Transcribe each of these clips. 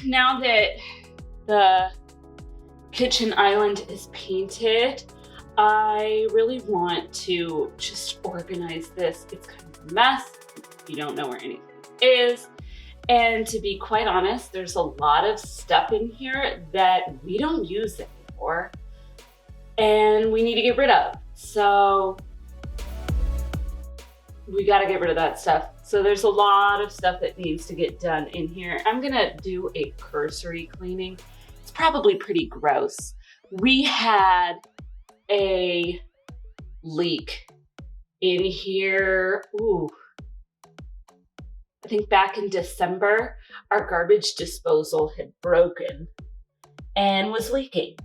now that the kitchen island is painted, I really want to just organize this. It's kind of a mess. You don't know where anything is. And to be quite honest, there's a lot of stuff in here that we don't use anymore and we need to get rid of. So we got to get rid of that stuff. So there's a lot of stuff that needs to get done in here. I'm gonna do a cursory cleaning. It's probably pretty gross. We had a leak in here. I think back in December, our garbage disposal had broken and was leaking.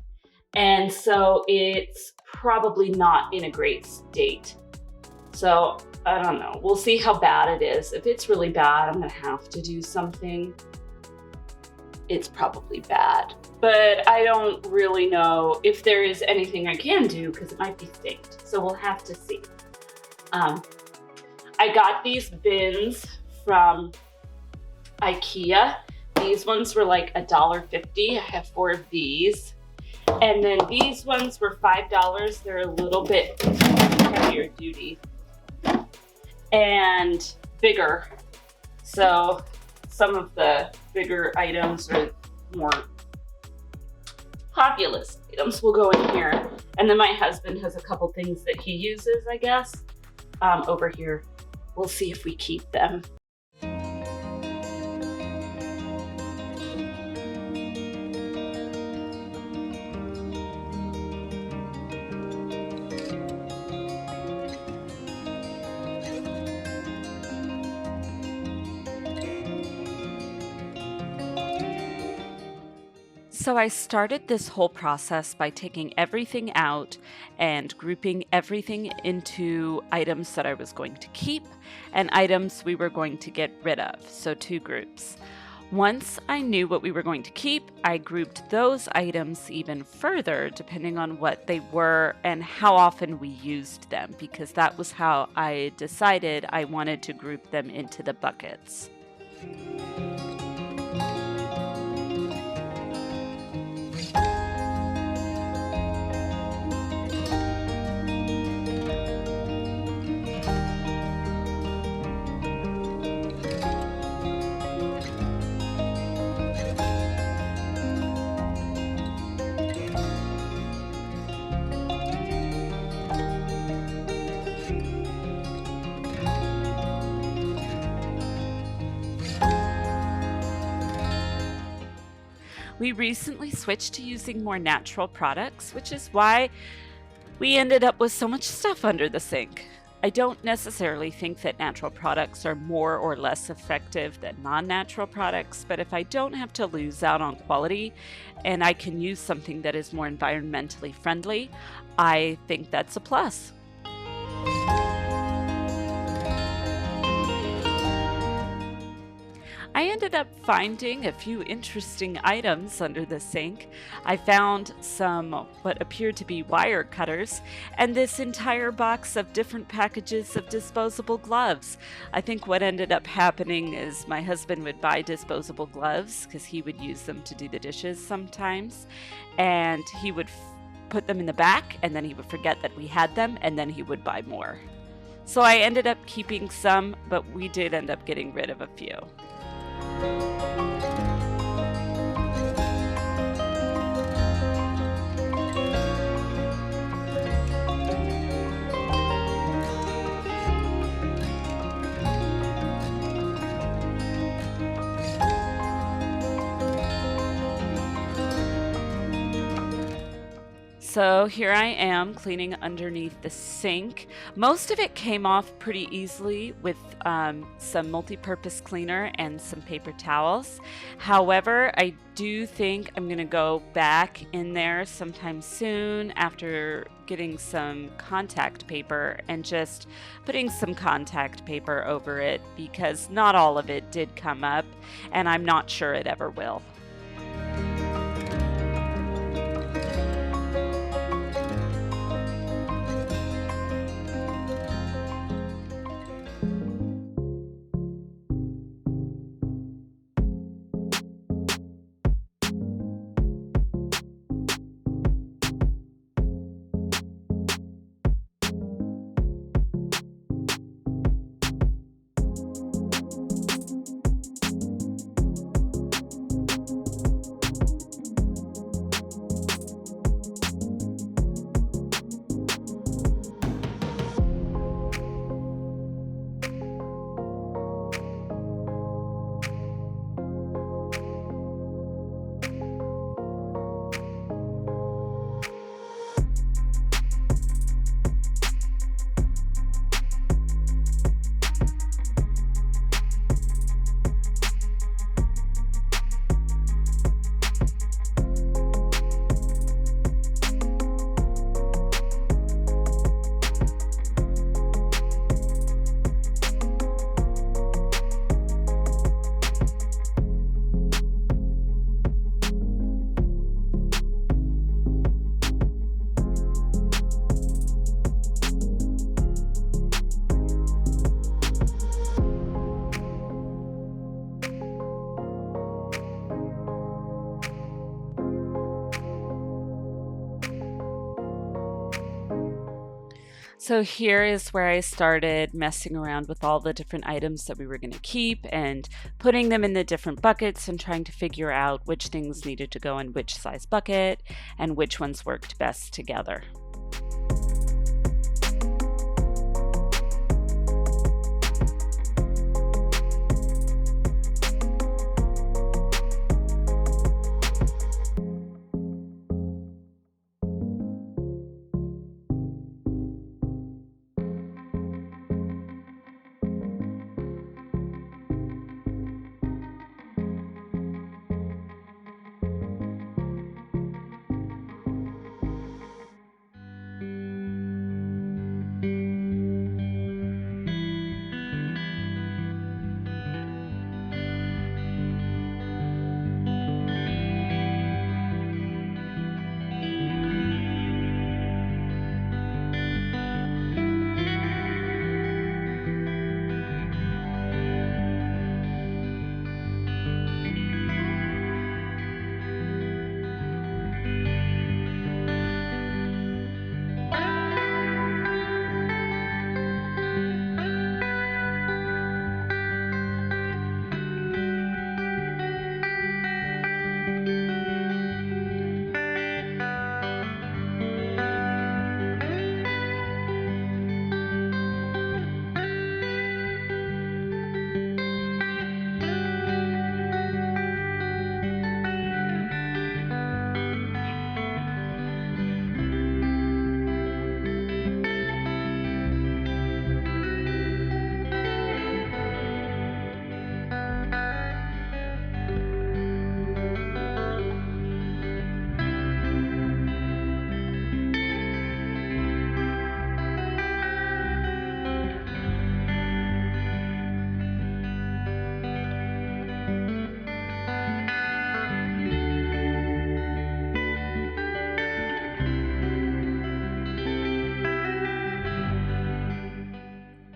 And so it's probably not in a great state. So I don't know, we'll see how bad it is. If it's really bad, I'm gonna have to do something. It's probably bad, but I don't really know if there is anything I can do because it might be stained. So we'll have to see. I got these bins from IKEA. These ones were like $1.50. I have 4 of these. And then these ones were $5. They're a little bit heavier duty and bigger. So some of the bigger items or more populous items will go in here. And then my husband has a couple things that he uses, I guess, over here. We'll see if we keep them. So I started this whole process by taking everything out and grouping everything into items that I was going to keep and items we were going to get rid of, so 2 groups. Once I knew what we were going to keep, I grouped those items even further depending on what they were and how often we used them, because that was how I decided I wanted to group them into the buckets. We recently switched to using more natural products, which is why we ended up with so much stuff under the sink. I don't necessarily think that natural products are more or less effective than non-natural products, but if I don't have to lose out on quality and I can use something that is more environmentally friendly, I think that's a plus. I ended up finding a few interesting items under the sink. I found some what appeared to be wire cutters and this entire box of different packages of disposable gloves. I think what ended up happening is my husband would buy disposable gloves because he would use them to do the dishes sometimes, and he would put them in the back and then he would forget that we had them and then he would buy more. So I ended up keeping some, but we did end up getting rid of a few. So here I am cleaning underneath the sink. Most of it came off pretty easily with some multi-purpose cleaner and some paper towels. However, I do think I'm going to go back in there sometime soon after getting some contact paper and just putting some contact paper over it, because not all of it did come up and I'm not sure it ever will. So here is where I started messing around with all the different items that we were going to keep and putting them in the different buckets and trying to figure out which things needed to go in which size bucket and which ones worked best together.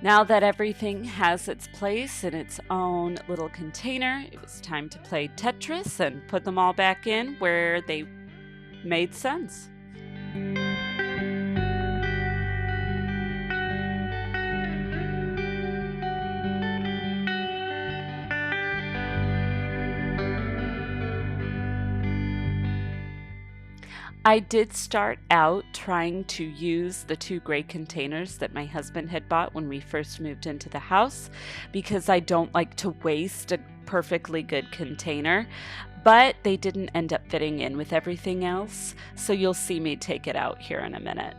Now that everything has its place in its own little container, it was time to play Tetris and put them all back in where they made sense. I did start out trying to use the 2 gray containers that my husband had bought when we first moved into the house because I don't like to waste a perfectly good container, but they didn't end up fitting in with everything else, so you'll see me take it out here in a minute.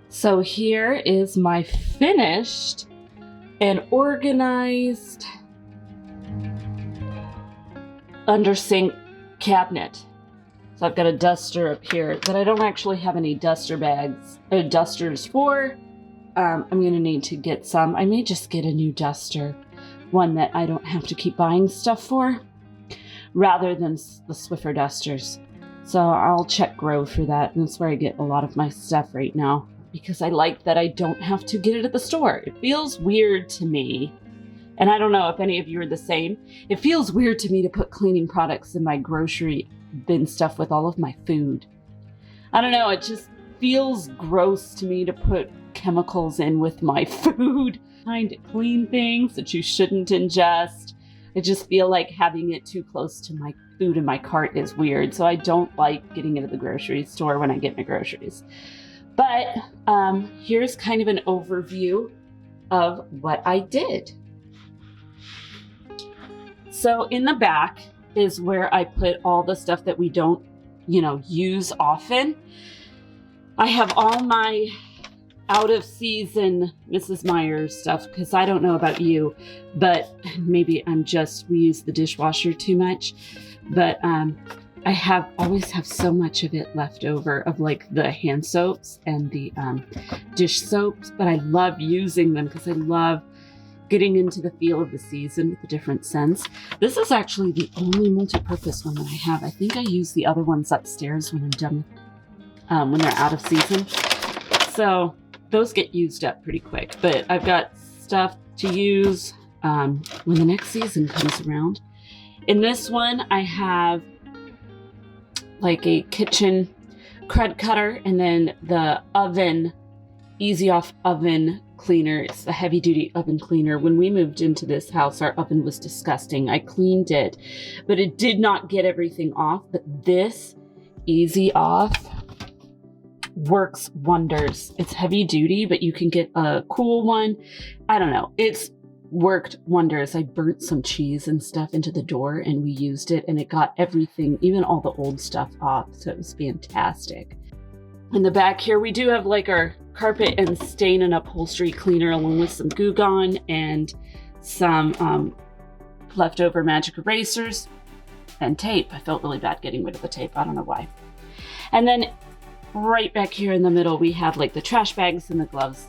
So here is my finished and organized under sink cabinet. So I've got a duster up here that I don't actually have any dusters for. I'm going to need to get some. I may just get a new duster, one that I don't have to keep buying stuff for, rather than the Swiffer dusters. So I'll check Grove for that, and that's where I get a lot of my stuff right now, because I like that I don't have to get it at the store. It feels weird to me, and I don't know if any of you are the same. It feels weird to me to put cleaning products in my grocery bin stuff with all of my food. I don't know, it just feels gross to me to put chemicals in with my food, trying to clean things that you shouldn't ingest. I just feel like having it too close to my food in my cart is weird, so I don't like getting it at the grocery store when I get my groceries. But here's kind of an overview of what I did. So in the back is where I put all the stuff that we don't, use often. I have all my out of season Mrs. Meyer's stuff, because I don't know about you, but maybe we use the dishwasher too much, but I always have so much of it left over of like the hand soaps and the dish soaps, but I love using them because I love getting into the feel of the season with the different scents. This is actually the only multi-purpose one that I have. I think I use the other ones upstairs when I'm done, when they're out of season. So those get used up pretty quick, but I've got stuff to use when the next season comes around. In this one, I have like a kitchen crud cutter, and then the oven, Easy Off oven cleaner. It's a heavy duty oven cleaner. When we moved into this house, our oven was disgusting. I cleaned it, but it did not get everything off. But this Easy Off works wonders. It's heavy duty, but you can get a cool one. I don't know. It's worked wonders. I burnt some cheese and stuff into the door, and we used it, and it got everything, even all the old stuff, off. So it was fantastic. In the back here, we do have like our carpet and stain and upholstery cleaner, along with some Goo Gone and some leftover magic erasers and tape. I felt really bad getting rid of the tape. I don't know why. And then right back here in the middle, we have like the trash bags and the gloves.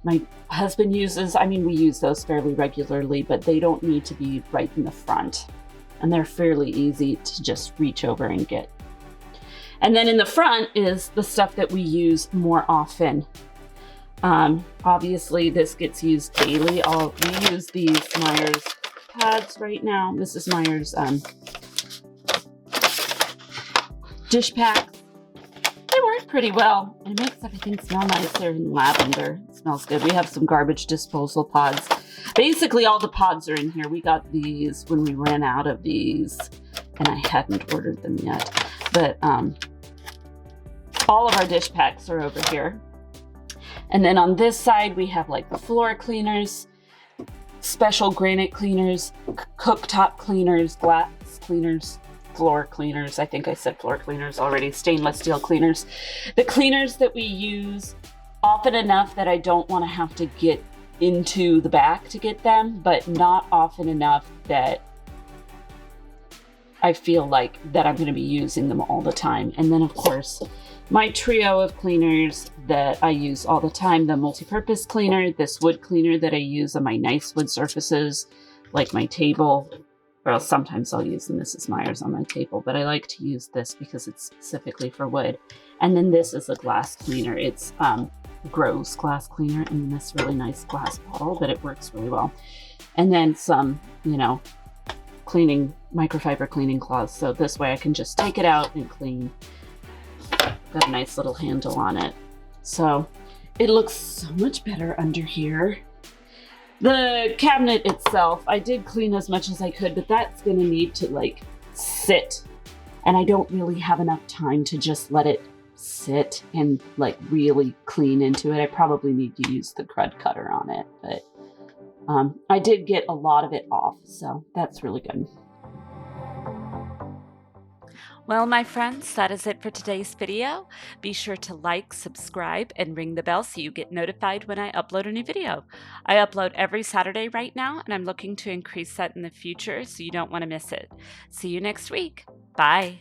My husband uses, we use those fairly regularly, but they don't need to be right in the front. And they're fairly easy to just reach over and get. And then in the front is the stuff that we use more often. Obviously, this gets used daily. We use these Meyer's pads right now. Mrs. Meyer's dish packs. They work pretty well. It makes everything smell nicer in lavender. It smells good. We have some garbage disposal pods. Basically, all the pods are in here. We got these when we ran out of these, and I hadn't ordered them yet. But all of our dish packs are over here. And then on this side, we have like the floor cleaners, special granite cleaners, cooktop cleaners, glass cleaners, floor cleaners. I think I said floor cleaners already. Stainless steel cleaners. The cleaners that we use often enough that I don't want to have to get into the back to get them, but not often enough that I feel like that I'm going to be using them all the time. And then, of course, my trio of cleaners that I use all the time, the multi-purpose cleaner, this wood cleaner that I use on my nice wood surfaces, like my table, or sometimes I'll use the Mrs. Meyer's on my table, but I like to use this because it's specifically for wood. And then this is a glass cleaner. It's Grove's glass cleaner in this really nice glass bottle, but it works really well. And then some, microfiber cleaning cloths, so this way I can just take it out and clean. Got a nice little handle on it, so it looks so much better under here. The cabinet itself, I did clean as much as I could, but that's gonna need to sit, and I don't really have enough time to just let it sit and really clean into it. I probably need to use the crud cutter on it, but I did get a lot of it off, so that's really good. Well, my friends, that is it for today's video. Be sure to like, subscribe, and ring the bell so you get notified when I upload a new video. I upload every Saturday right now, and I'm looking to increase that in the future, so you don't want to miss it. See you next week. Bye.